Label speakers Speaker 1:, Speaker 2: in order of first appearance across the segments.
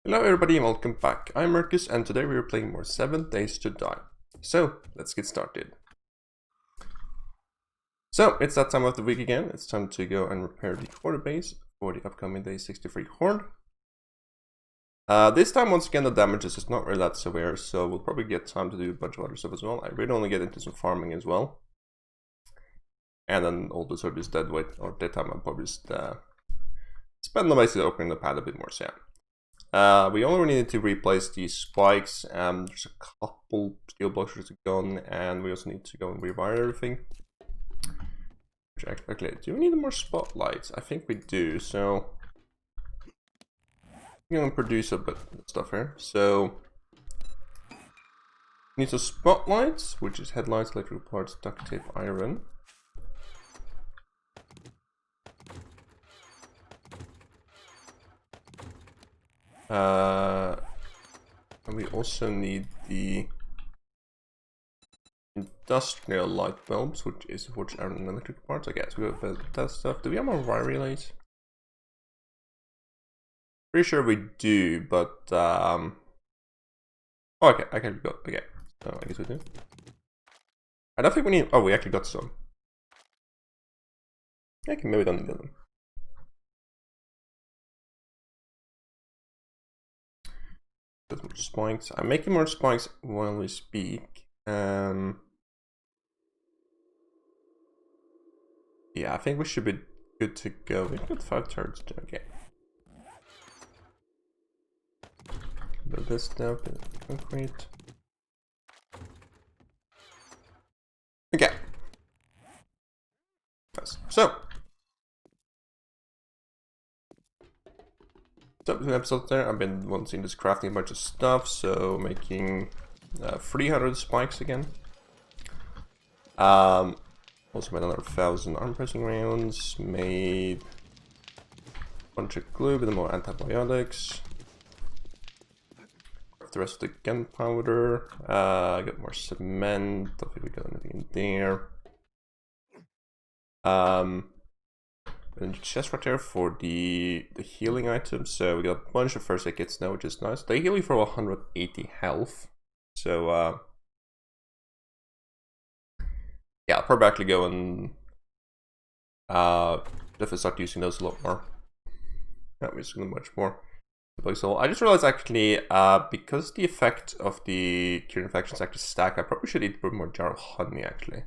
Speaker 1: Hello everybody and welcome back. I'm Merces and today we are playing more 7 Days to Die. So, let's get started. So, it's that time of the week again. It's time to go and repair the Horde base for the upcoming Day 63 Horde. This time, once again, the damage is just not really that severe, so we'll probably get time to do a bunch of other stuff as well. I really want to get into some farming as well. And then all the sort of dead weight or daytime, I'll probably just spend the basically opening the pad a bit more, so yeah. We only needed to replace these spikes, there's a couple steel blocks to gone, and we also need to go and rewire everything. Okay, do we need more spotlights? I think we do, so I'm gonna produce a bit of stuff here. So we need some spotlights, which is headlights, electrical parts, duct tape, iron. And we also need the industrial light bulbs, which is iron and electric parts. I guess we have that stuff. Do we have more wire relays? Pretty sure we do, but oh, okay, I can go. Okay, so I guess we do. I don't think we need. Oh, we actually got some. Okay, maybe we don't need them. More spikes. I'm making more spikes while we speak. Yeah, I think we should be good to go. We've got 5 turrets. Okay. Build this down. Concrete. Okay. Nice. So between episodes there, I've been wanting this crafting a bunch of stuff, so making 300 spikes again. Also made another 1,000 arm pressing rounds, made a bunch of glue with more antibiotics. The rest of the gunpowder. I got more cement. I don't think we got anything in there. And chest right there for the healing items. So we got a bunch of first aid kits now, which is nice. They heal you for 180 health. So yeah, I'll probably actually go and definitely start using those a lot more. Yeah, we're using them much more. So I just realized actually, because the effect of the cure infections actually stack, I probably should eat a bit more jar of honey actually.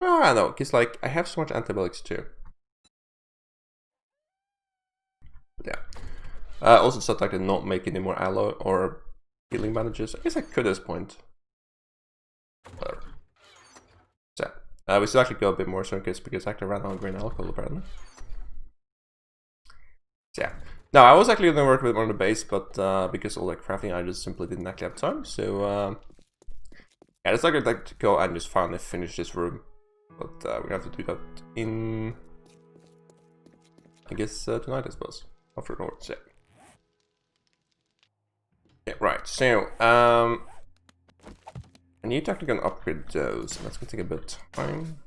Speaker 1: Ah, no, because like I have so much antibiotics too. But yeah. Also said like to not make any more aloe or healing bandages. I guess I could at this point. Whatever. So we should actually go a bit more circuits because I actually ran out of green alcohol apparently. So yeah. Now I was actually gonna work with more on the base, but because all that crafting I just simply didn't actually have time. So yeah, it's like I'd like to go and just finally finish this room. But we have to do that in, I guess, tonight, I suppose. After the Horde, yeah, right. So, I need to actually go and upgrade those, and that's gonna take a bit of time.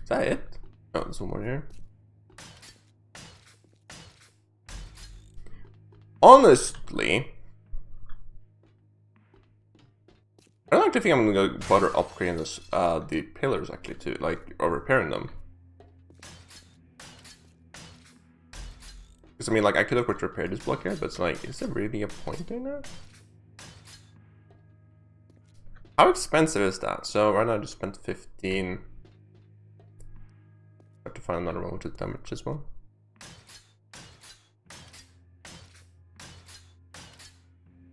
Speaker 1: Is that it? Oh, there's one more here. Honestly, I don't actually think I'm gonna bother upgrading this, the pillars actually too, like, or repairing them. Because I mean, like, I could have repaired this block here, but it's like, is there really a point in that? How expensive is that? So right now I just spent 15. I have to find another one which is damage as well.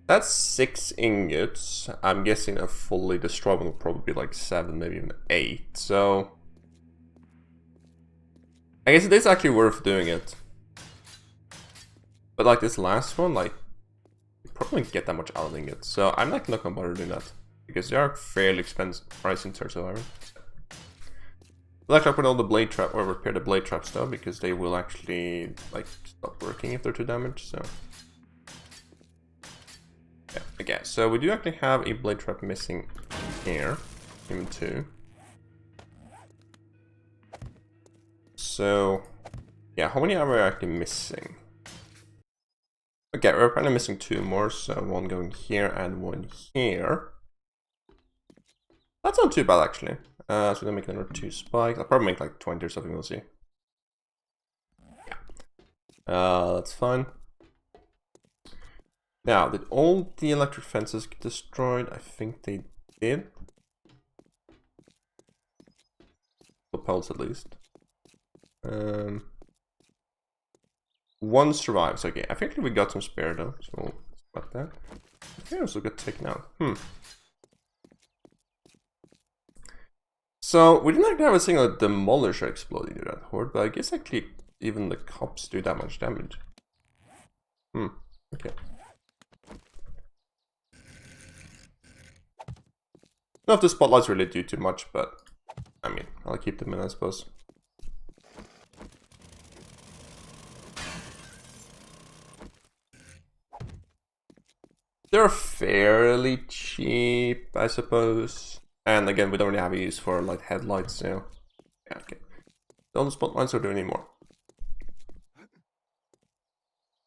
Speaker 1: That's 6 ingots. I'm guessing a fully destroyed one will probably be like 7, maybe even 8. So I guess it is actually worth doing it. But like this last one, like you probably don't get that much out of ingots. So I'm not gonna bother doing that because they are fairly expensive price in terms of iron. We'll actually put all the blade trap or repair the blade traps though, because they will actually like stop working if they're too damaged. So. Yeah, okay, so we do actually have a blade trap missing here, even 2. so yeah, how many are we actually missing? Okay, we're probably missing 2 more, so 1 going here and 1 here. That's not too bad actually. So we're gonna make another 2 spikes. I'll probably make like 20 or something, we'll see. Yeah. That's fine. Now, did all the electric fences get destroyed? I think they did. The poles at least. 1 survives. Okay, I think we got some spare though, so we'll spot that. Okay, also got taken out. So we didn't actually have a single demolisher exploding to that horde, but I guess actually even the cops do that much damage. Okay. Not if the spotlights really do too much, but I mean, I'll keep them in, I suppose. They're fairly cheap, I suppose. And again, we don't really have a use for like headlights, so yeah, okay. All the spotlights don't do anymore.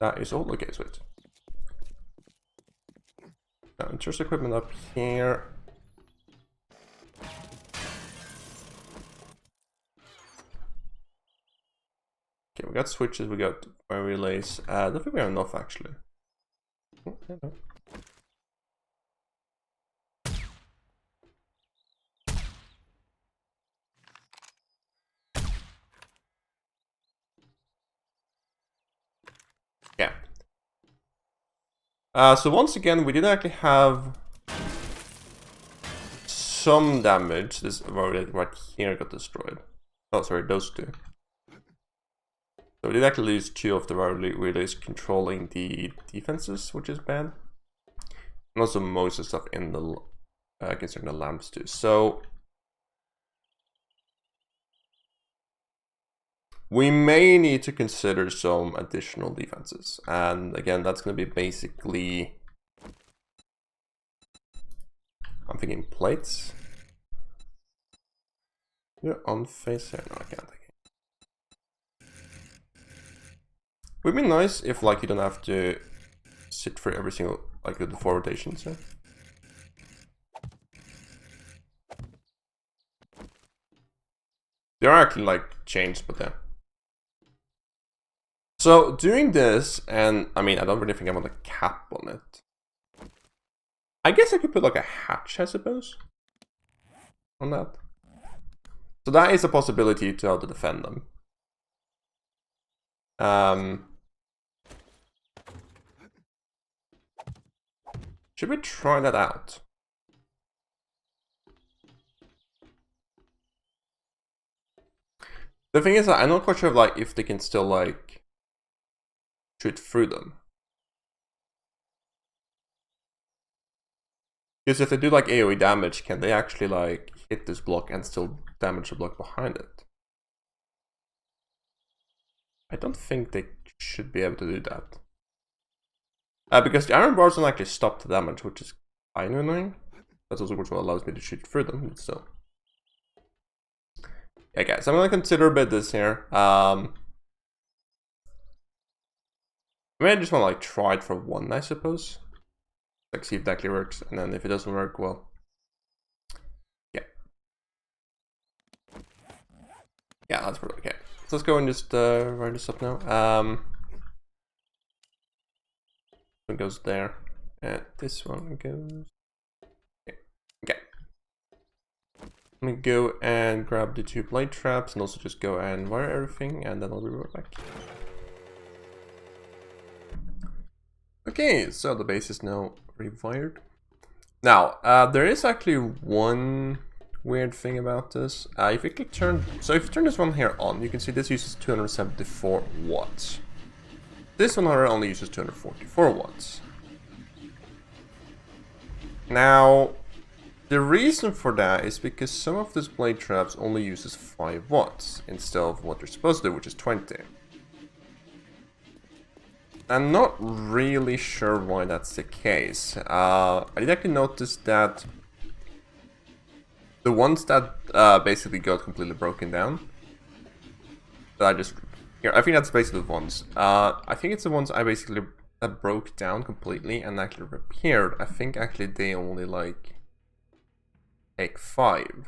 Speaker 1: That is all. Okay, sweet. Now, interest equipment up here. Okay, we got switches, we got fire relays. I don't think we have enough actually. Okay, no. Yeah. So once again, we did actually have some damage. This right here got destroyed. Oh, sorry, those 2. So we did actually lose 2 of the relays controlling the defenses, which is bad. And also most of the stuff in the concerning the lamps too. So we may need to consider some additional defenses. And again, that's going to be basically, I'm thinking plates. You're on face here. No, I can't. Would be nice if like you don't have to sit for every single like the 4 rotations. Yeah? They are actually like changed, but yeah. So doing this, and I mean I don't really think I want a cap on it. I guess I could put like a hatch, I suppose, on that. So that is a possibility to how to defend them. Should we try that out? The thing is that I'm not quite sure like if they can still like shoot through them. Because if they do like AoE damage, can they actually like hit this block and still damage the block behind it? I don't think they should be able to do that. Because the iron bars don't actually stop the damage, which is kind of annoying. That's also what allows me to shoot through them, so. Yeah, guys, I'm gonna consider a bit this here. I mean, I just wanna like try it for 1, I suppose. Like see if that actually works, and then if it doesn't work, well, yeah. Yeah, that's pretty okay. So let's go and just write this up now. One goes there, and this one goes. Okay. Let me go and grab the 2 blade traps, and also just go and wire everything, and then I'll be right back. Okay, so the base is now rewired. Now, there is actually one weird thing about this. If you click turn, so if you turn this one here on, you can see this uses 274 watts. This one however only uses 244 watts. Now, the reason for that is because some of these blade traps only uses 5 watts instead of what they're supposed to do, which is 20. I'm not really sure why that's the case. I did actually notice that the ones that basically got completely broken down, that I just here. I think that's basically the ones. I think it's the ones I basically that broke down completely and actually repaired. I think actually they only like take 5.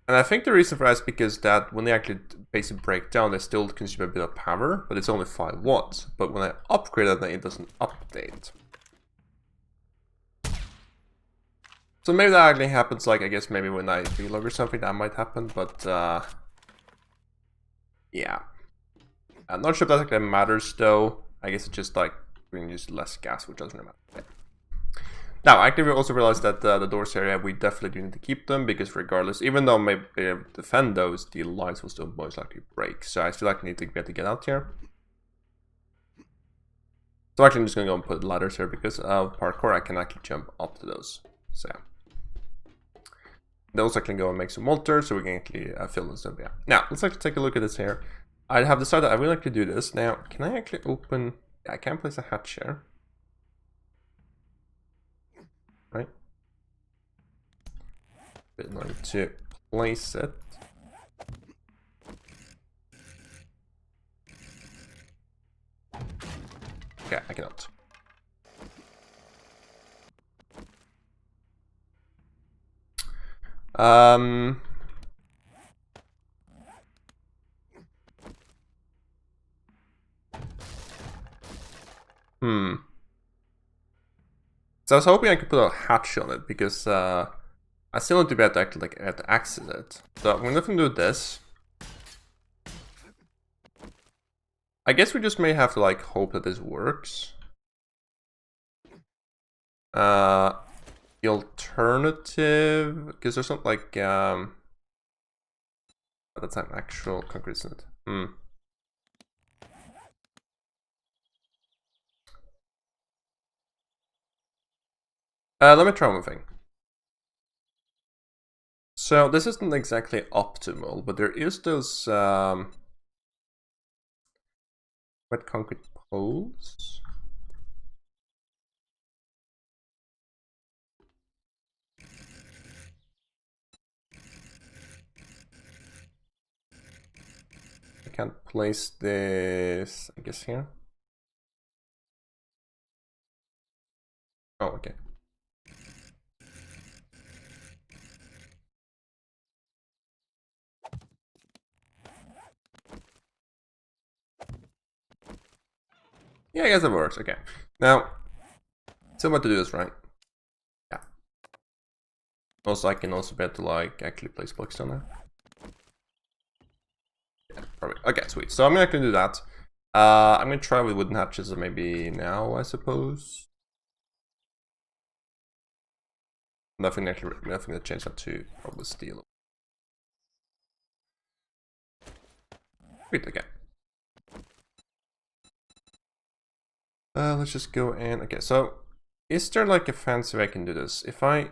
Speaker 1: And I think the reason for that is because that when they actually basically break down, they still consume a bit of power, but it's only 5 watts. But when I upgrade it, then it doesn't update. So maybe that actually happens, like, I guess maybe when I relog or something, that might happen, but, yeah. I'm not sure if that actually matters, though. I guess it's just, like, we can use less gas, which doesn't matter. Yeah. Now, I actually also realized that the doors area, we definitely do need to keep them, because regardless, even though maybe they defend those, the lines will still most likely break. So I feel like I need to be able to get out here. So actually, I'm just going to go and put ladders here, because of parkour, I can actually jump up to those. So yeah. Those I can go and make some mortar, so we can actually fill this up. Yeah. Now, let's actually take a look at this here. I have decided I would like to do this. Now, can I actually open... Yeah, I can place a hatch here. Right? Bit annoying to place it. Okay, I cannot. So I was hoping I could put a hatch on it because I still need to be able to actually like access it. So I'm gonna do this. I guess we just may have to like hope that this works. The alternative, because there's not like that's an actual concrete, isn't it? Let me try one thing. So this isn't exactly optimal, but there is those wet concrete poles. I can't place this, I guess, here. Oh, okay. Yeah, I guess it works. Okay. Now, so what to do this, right? Yeah. Also, I can also be able to like actually place blocks down there. Yeah, probably. Okay, sweet. So I'm gonna actually do that. I'm gonna try with wooden hatches maybe now, I suppose. Nothing to change that to probably steel. Sweet. Okay. Let's just go and okay. So, is there like a fancy way I can do this? If I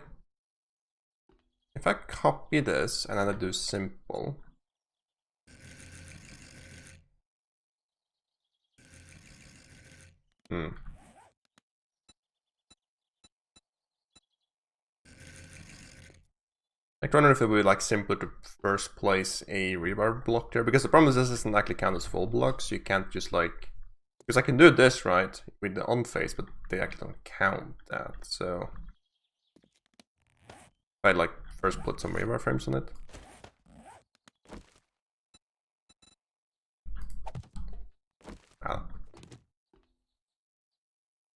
Speaker 1: copy this and then I do simple. I wonder if it would be like simpler to first place a rebar block there, because the problem is this doesn't actually count as full blocks, so you can't just like, because I can do this right with the on face, but they actually don't count that. So if I like first put some rebar frames on it.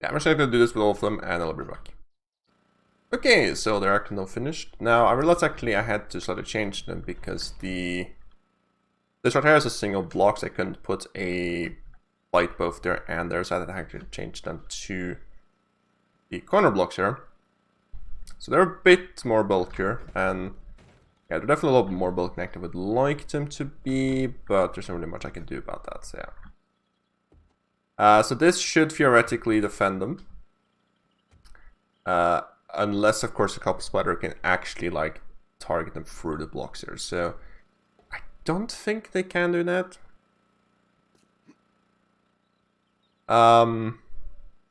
Speaker 1: Yeah, I'm actually going to do this with all of them, and I'll be back. Okay, so they're actually now finished. Now, I realized actually I had to slightly change them because this right here is a single block, so I couldn't put a light both there and there, so I had to actually change them to the corner blocks here. So they're a bit more bulkier, and yeah, they're definitely a little bit more bulky than I would like them to be, but there's not really much I can do about that, so yeah. So this should theoretically defend them. Unless, of course, the copper splitter can actually, like, target them through the blocks here. So, I don't think they can do that.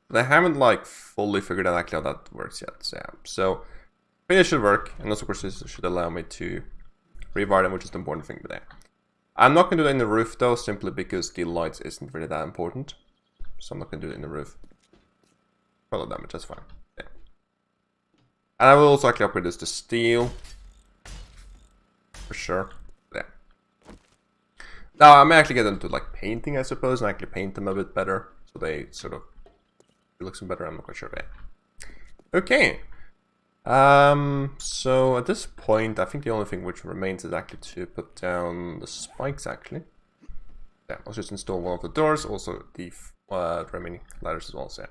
Speaker 1: They haven't, like, fully figured out actually how that works yet. So, yeah. So, I think it should work. And also, of course, this should allow me to rebar them, which is the important thing today. I'm not going to do it in the roof though, simply because the lights isn't really that important. So I'm not going to do it in the roof. Follow damage, that's fine. Yeah. And I will also actually upgrade this to steel. For sure. Yeah. Now I may actually get into like painting, I suppose, and actually paint them a bit better. So they sort of look some better, I'm not quite sure. Yeah. Okay. So at this point, I think the only thing which remains is actually to put down the spikes, actually. Yeah, I'll just install one of the doors, also the remaining ladders as well, so yeah.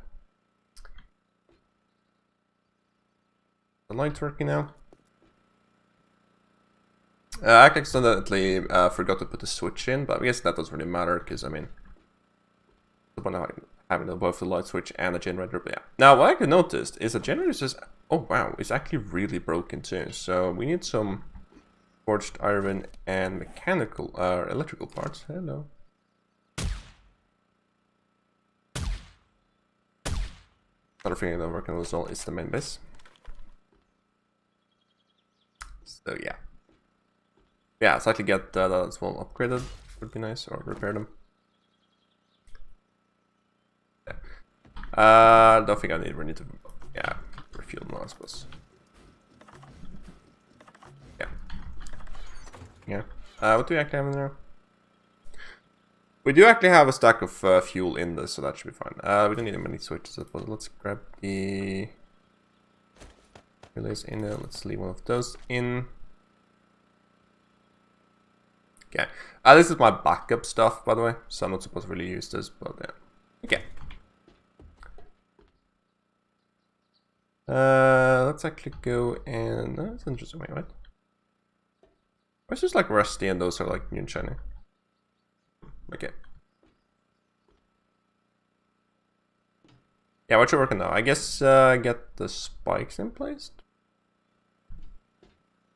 Speaker 1: The light's working now. I accidentally forgot to put the switch in, but I guess that doesn't really matter, because, I mean, the one having both the light switch and the generator, but yeah. Now, what I actually noticed is the generator is just, oh wow, it's actually really broken too. So we need some forged iron and mechanical, electrical parts. Hello. Another thing I'm working on as well is the main base. So yeah. Yeah, so I could get that as well upgraded, would be nice, or repair them. Yeah. I don't think I really need to, yeah, refuel them, I suppose. Yeah. Yeah. What do we actually have in there? We do actually have a stack of fuel in this, so that should be fine. We don't need many switches, but let's grab the relays in there. Let's leave one of those in. Okay. This is my backup stuff, by the way, so I'm not supposed to really use this, but yeah. Okay. Let's actually go and... that's an interesting way, right? It's just like rusty and those are like new and shiny. Okay. Yeah, what you working now? I guess get the spikes in place.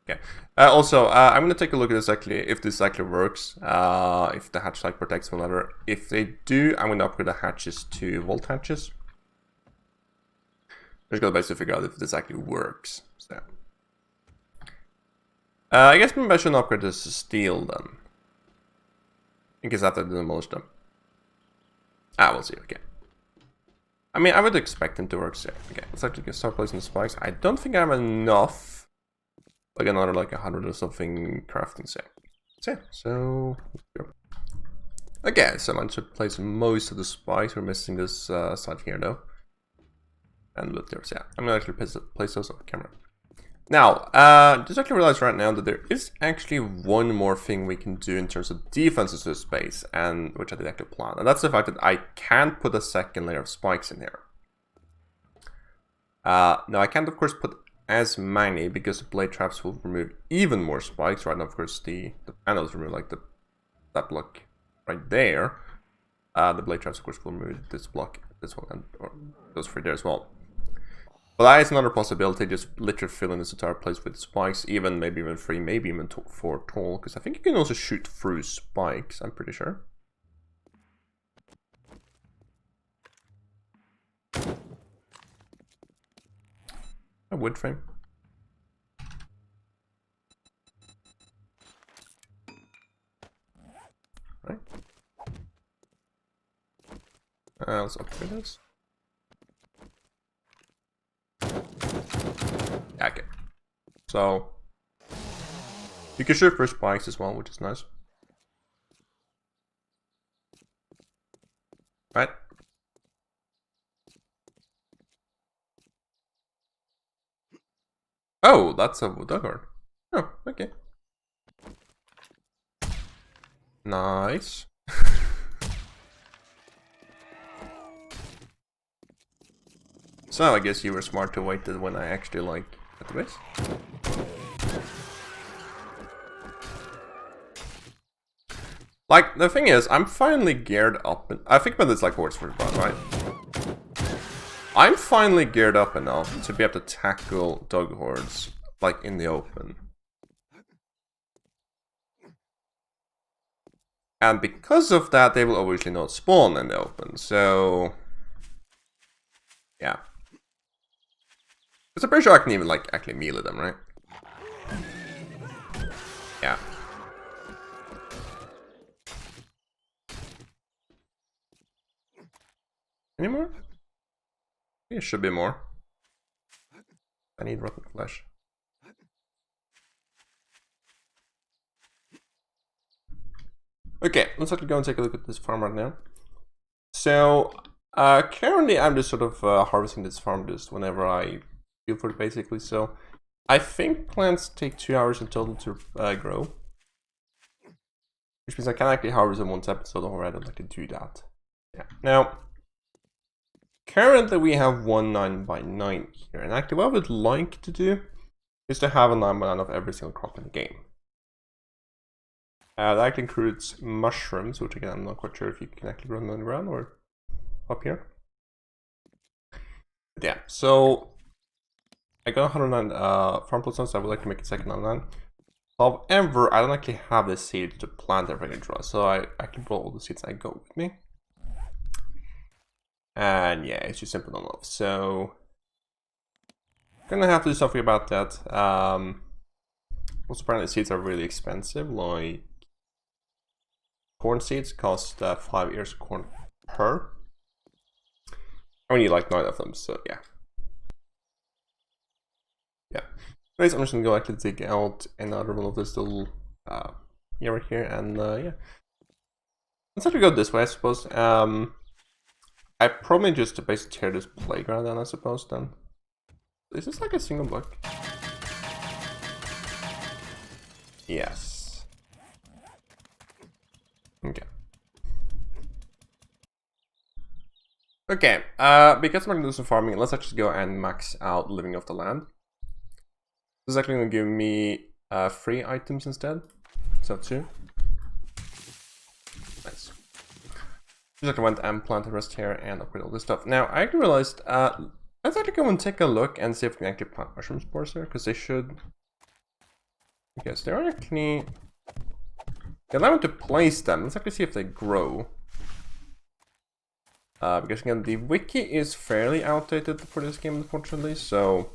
Speaker 1: Okay. Also, I'm gonna take a look at this actually, if this actually works. If the hatch like protects whatever. If they do, I'm gonna upgrade the hatches to vault hatches. I'm just gonna basically figure out if this actually works. So, I guess maybe I should upgrade this to steel then. In case I have to demolish them. We'll see. Okay. I mean, I would expect them to work. So, okay, let's actually start placing the spikes. I don't think I have enough. Like another like 100 or something crafting set. So yeah, so okay, so I managed to place most of the spikes. We're missing this side here though. And look there, so yeah, I'm gonna actually place those off camera. Now, just actually realized right now that there is actually one more thing we can do in terms of defenses to this base, and which I did actually plan, and that's the fact that I can't put a second layer of spikes in here. Now I can't of course put as many because the blade traps will remove even more spikes. Right now, of course, the panels remove like that block right there. The blade traps, of course, will remove this block, this one, and or those three there as well. But that is another possibility, just literally filling this entire place with spikes, maybe even 3, maybe even 4 tall, because I think you can also shoot through spikes, I'm pretty sure. A wood frame. Right. Let's upgrade this. Okay. So you can shoot for spikes as well, which is nice. Right? Oh, that's a dog guard. Oh, okay. Nice. So I guess you were smart to wait when I actually like at the base. Like the thing is, I'm finally geared up. I think about this like horse for fun, right? I'm finally geared up enough to be able to tackle dog hordes like in the open. And because of that, they will obviously not spawn in the open. So yeah. Because I'm pretty sure I can even like actually melee them, right? Yeah. Any more? It should be more. I need rotten flesh. Okay, let's actually go and take a look at this farm right now. So, currently I'm just sort of harvesting this farm just whenever I feel for it, basically. So, I think plants take 2 hours in total to grow. Which means I can actually harvest in one episode already. I'd like to do that. Yeah. Now, currently we have one 9x9 here. And actually what I would like to do is to have a 9x9 of every single crop in the game. That actually includes mushrooms, which again I'm not quite sure if you can actually grow them on the ground or up here. But yeah, so I got 109 farm plots, so I would like to make a second 9x9. However, I don't actually have the seeds to plant everything I draw, so I can brought all the seeds I got with me. And yeah, it's just simple enough. So gonna have to do something about that. Also, apparently seeds are really expensive, like corn seeds cost 5 ears of corn per. I only need like 9 of them, so yeah. Yeah. Anyways, I'm just gonna go actually dig out another one of this little area here, and yeah. Let's actually go this way, I suppose. I probably just basically tear this playground down, I suppose, then. Is this like a single block? Yes. Okay. Okay, because I'm gonna do some farming, let's actually go and max out living off the land. This is actually gonna give me 3 items instead. So 2. Nice. Just like I went and planted rest here and upgrade all this stuff. Now I actually realized let's actually go and take a look and see if we can actually plant mushroom spores here, because they should. Yes, they're actually. They allow me to place them. Let's actually see if they grow. Because again, the wiki is fairly outdated for this game, unfortunately. So,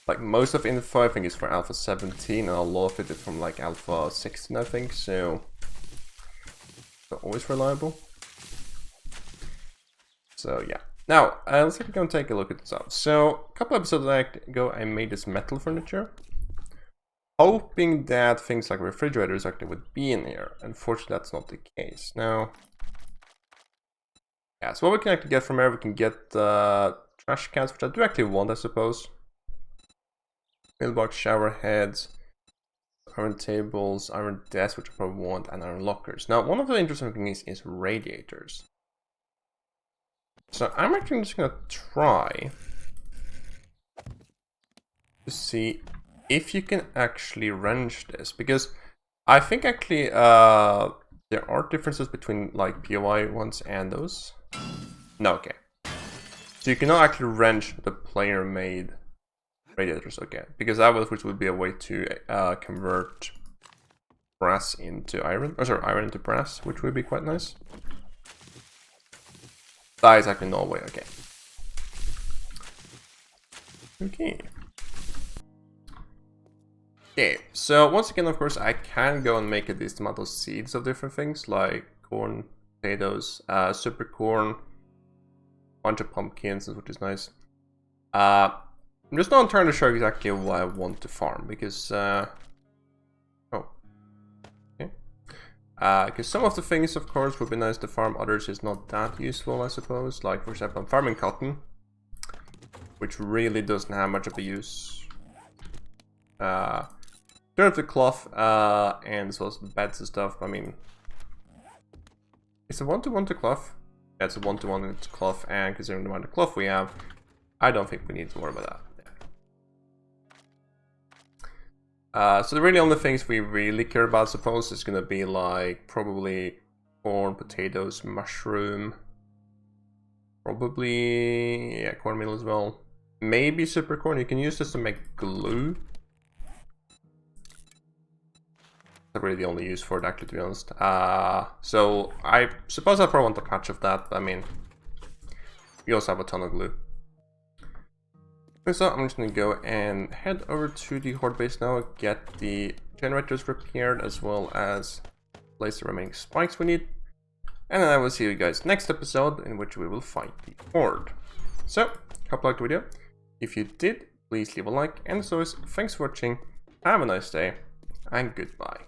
Speaker 1: like most of info, I think is for Alpha 17, and a lot of it is from like Alpha 16, I think. So, not always reliable. So yeah. Now, let's actually go and take a look at this out. So, a couple episodes ago, I made this metal furniture, hoping that things like refrigerators actually would be in here. Unfortunately, that's not the case. Now, yeah, so what we can actually get from here, we can get trash cans, which I do actually want, I suppose. Mailbox, shower heads, iron tables, iron desks, which I probably want, and iron lockers. Now, one of the interesting things is radiators. So I'm actually just gonna try to see if you can actually wrench this, because I think actually there are differences between like POI ones and those. No, okay. So you cannot actually wrench the player-made radiators, okay? Because that which would be a way to convert brass into iron, or sorry, iron into brass, which would be quite nice. That is actually no way, okay. Okay, so once again, of course, I can go and make these tomato seeds of different things, like corn, potatoes, super corn, bunch of pumpkins, which is nice. I'm just not trying to show you exactly what I want to farm, because because some of the things, of course, would be nice to farm, others is not that useful, I suppose. Like, for example, I'm farming cotton, which really doesn't have much of a use. Turn up the cloth, and as well as beds and stuff. I mean, it's a 1-to-1 to cloth. Yeah, it's a 1-to-1 to cloth, and considering the amount of cloth we have, I don't think we need to worry about that. So the really only things we really care about, I suppose, is gonna be like probably corn, potatoes, mushroom, probably cornmeal as well. Maybe super corn. You can use this to make glue. That's really the only use for it, actually, to be honest. So I suppose I probably want a patch of that. But I mean, we also have a ton of glue. So I'm just going to go and head over to the Horde base now, get the generators repaired, as well as place the remaining spikes we need. And then I will see you guys next episode, in which we will fight the Horde. So, hope you liked the video. If you did, please leave a like, and as always, thanks for watching, have a nice day, and goodbye.